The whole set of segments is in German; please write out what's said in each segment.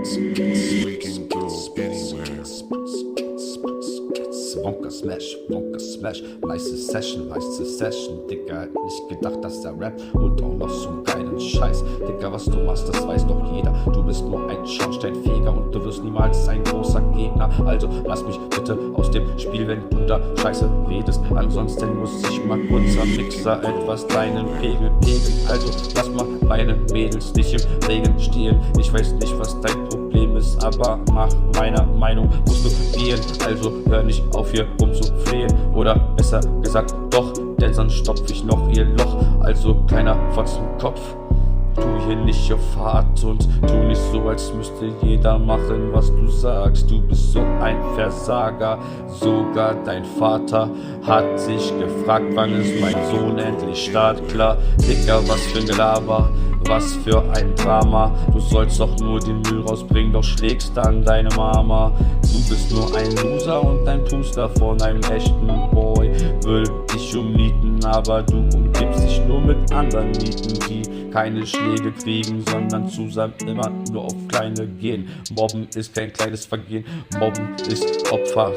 We can go anywhere. Wonka Smash, nice Session, Digga, hätt nicht gedacht, dass der Rap und auch noch so einen geilen Scheiß. Digga, was du machst, das weiß doch jeder. Du bist nur ein Schornsteinfeger und du wirst niemals ein großer Gegner. Also lass mich bitte aus dem Spiel, wenn du da Scheiße redest. Ansonsten muss ich mal kurz am Mixer etwas deinen Pegel pegeln. Also lass mal meine Mädels nicht im Regen stehen. Ich weiß nicht, was dein Problem ist, aber nach meiner Meinung musst du gehen. Also hör nicht auf hier rumzuflehen, oder besser gesagt doch, denn sonst stopf ich noch ihr Loch. Also kleiner Fotzenkopf, tu hier nicht auf hart und tu nicht so, als müsste jeder machen, was du sagst. Du bist so ein Versager, sogar dein Vater hat sich gefragt, wann ist mein Sohn endlich startklar. Dicker, was für ein Gelaber, was für ein Drama. Du sollst doch nur den Müll rausbringen, doch schlägst dann deine Mama. Du bist nur ein Loser und ein Puster von einem echten Boy. Will dich umnieten, aber du umgibst dich nur mit anderen Nieten, die keine Schläge kriegen, sondern zusammen immer nur auf kleine gehen. Mobben ist kein kleines Vergehen, Mobben ist Opfer.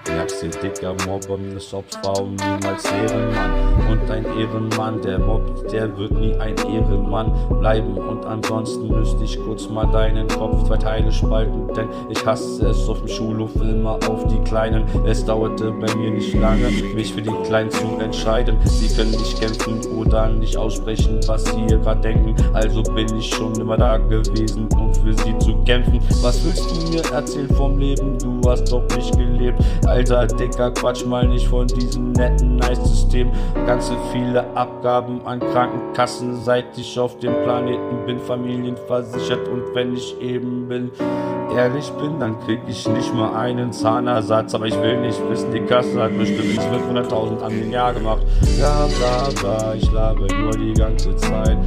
Merkst du, Dicker, Mobben ist Opfer und niemals Ehrenmann. Und ein Ehrenmann, der mobbt, der wird nie ein Ehrenmann bleiben. Und ansonsten müsste ich kurz mal deinen Kopf zwei Teile spalten, denn ich hasse es auf dem Schulhof immer auf die Kleinen. Es dauerte bei mir nicht lange, mich für die Kleinen zu entscheiden. Sie können nicht kämpfen oder nicht aussprechen, was sie hier gerade denken. Also bin ich schon immer da gewesen, um für sie zu kämpfen. Was willst du mir erzählen vom Leben? Du hast doch nicht gelebt. Alter, Dicker, quatsch mal nicht von diesem netten Nice-System. Ganze viele Abgaben an Krankenkassen, seit ich auf dem Planeten bin, familienversichert. Und wenn ich eben ehrlich bin, dann krieg ich nicht mal einen Zahnersatz. Aber ich will nicht wissen, die Kasse hat bestimmt 1200.000 an dem Jahr gemacht. Bla bla bla, ich laber nur die ganze Zeit.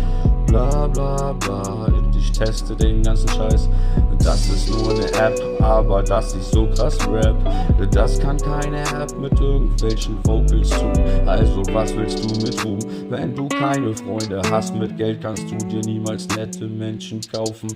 Bla bla bla, ich teste den ganzen Scheiß. Das ist nur eine App, aber dass ich so krass rap, das kann keine App mit irgendwelchen Vocals tun. Also was willst du mit Ruhm, wenn du keine Freunde hast? Mit Geld kannst du dir niemals nette Menschen kaufen.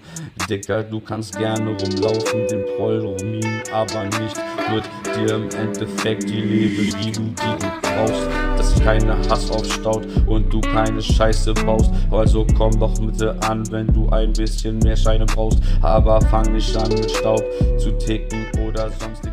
Dicker, du kannst gerne rumlaufen, den Proll rumieren, aber nicht wird dir im Endeffekt die Liebe geben, die du brauchst. Dass sich keiner Hass aufstaut und du keine Scheiße baust. Also komm doch bitte an, wenn du ein bisschen mehr Scheine brauchst. Aber fang nicht an mit Staub zu ticken oder sonstigen.